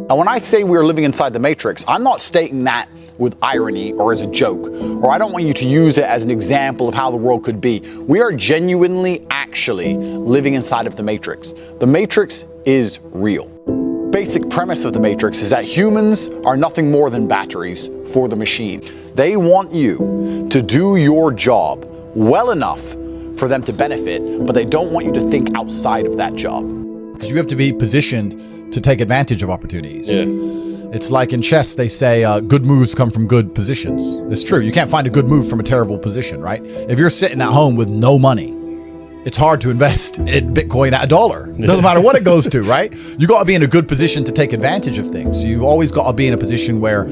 Now, when I say we're living inside the matrix, I'm not stating that with irony or as a joke, or I don't want you to use it as an example of how the world could be. We are genuinely actually living inside of the matrix. The matrix is real. Basic premise of the matrix is that humans are nothing more than batteries for the machine. They want you to do your job well enough for them to benefit, but they don't want you to think outside of that job. Because you have to be positioned to take advantage of opportunities. Yeah. It's like in chess, they say good moves come from good positions. It's true. You can't find a good move from a terrible position, right? If you're sitting at home with no money, it's hard to invest in Bitcoin at $1. Doesn't matter what it goes to, right? You got to be in a good position to take advantage of things. So you've always got to be in a position where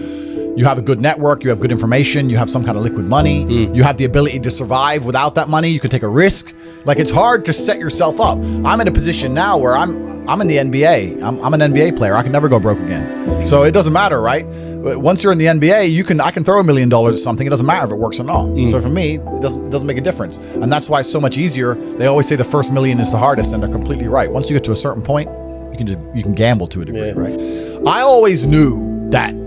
you have a good network, you have good information, you have some kind of liquid money, you have the ability to survive without that money, you can take a risk. Like, it's hard to set yourself up. I'm in a position now where I'm in the NBA. I'm an NBA player. I can never go broke again. So it doesn't matter, right? Once you're in the NBA, I can throw $1 million at something. It doesn't matter if it works or not. So for me, it doesn't make a difference. And that's why it's so much easier. They always say the first million is the hardest, and they're completely right. Once you get to a certain point, you can gamble to a degree, right? I always knew that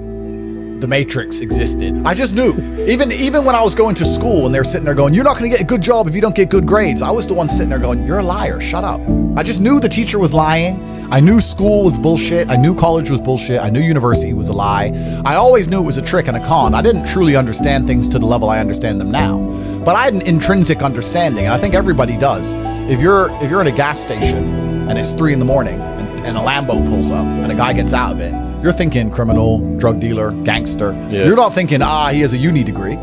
the matrix existed. I just knew. Even when I was going to school and they were sitting there going, you're not going to get a good job if you don't get good grades, I was the one sitting there going, you're a liar, shut up. I just knew the teacher was lying. I knew school was bullshit. I knew college was bullshit. I knew university was a lie. I always knew it was a trick and a con. I didn't truly understand things to the level I understand them now. But I had an intrinsic understanding, and I think everybody does. If you're at a gas station and it's 3 a.m. and a Lambo pulls up and a guy gets out of it, you're thinking criminal, drug dealer, gangster. Yeah. You're not thinking, he has a uni degree.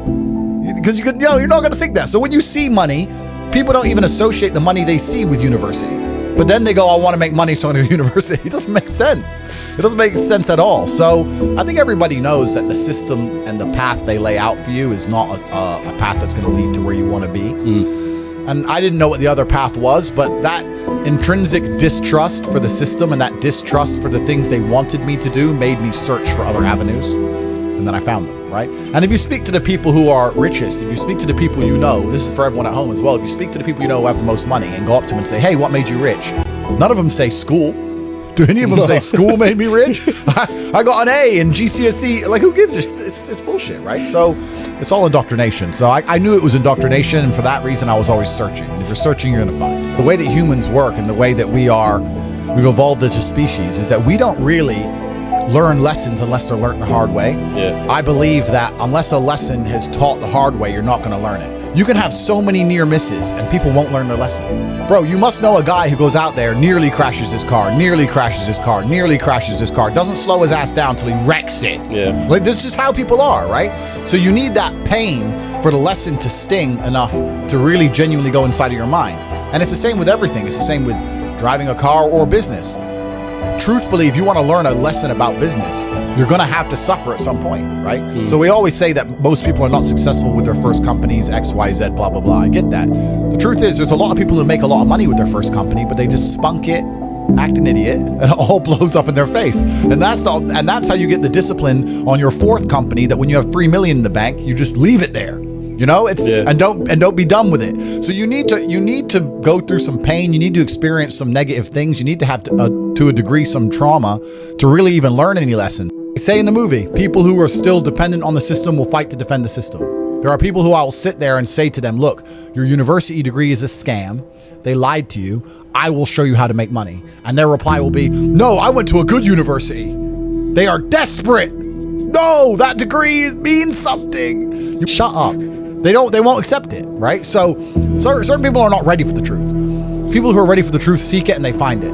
Because you're not going to think that. So when you see money, people don't even associate the money they see with university. But then they go, I want to make money, so I go to university. It doesn't make sense. It doesn't make sense at all. So I think everybody knows that the system and the path they lay out for you is not a path that's going to lead to where you want to be. And I didn't know what the other path was, but that intrinsic distrust for the system and that distrust for the things they wanted me to do made me search for other avenues. And then I found them, right? And if you speak to the people who are richest, if you speak to the people you know, this is for everyone at home as well, if you speak to the people you know who have the most money and go up to them and say, hey, what made you rich? None of them say school. Do any of them say school made me rich? I got an A in GCSE. Like, who gives a shit? It's bullshit, right? So it's all indoctrination. So I knew it was indoctrination, and for that reason, I was always searching. And if you're searching, you're going to find. The way that humans work and the way that we've evolved as a species is that we don't really learn lessons unless they're learned the hard way. Yeah. I believe that unless a lesson is taught the hard way, you're not going to learn it. You can have so many near misses and people won't learn their lesson. Bro, you must know a guy who goes out there, nearly crashes his car, doesn't slow his ass down till he wrecks it. Yeah. Like, this is how people are, right? So you need that pain for the lesson to sting enough to really genuinely go inside of your mind. And it's the same with everything. It's the same with driving a car or business. Truthfully, if you want to learn a lesson about business, you're going to have to suffer at some point, right? So we always say that most people are not successful with their first companies, X, Y, Z, blah, blah, blah. I get that. The truth is, there's a lot of people who make a lot of money with their first company, but they just spunk it, act an idiot, and it all blows up in their face. And that's how you get the discipline on your fourth company, that when you have $3 million in the bank, you just leave it there. You know, and don't be done with it. So you need to go through some pain. You need to experience some negative things. You need to have to a degree some trauma to really even learn any lessons. They say in the movie, people who are still dependent on the system will fight to defend the system. There are people who I will sit there and say to them, look, your university degree is a scam. They lied to you. I will show you how to make money. And their reply will be, no, I went to a good university. They are desperate. No, that degree means something. You shut up. They won't accept it, right? So certain people are not ready for the truth. People who are ready for the truth seek it and they find it.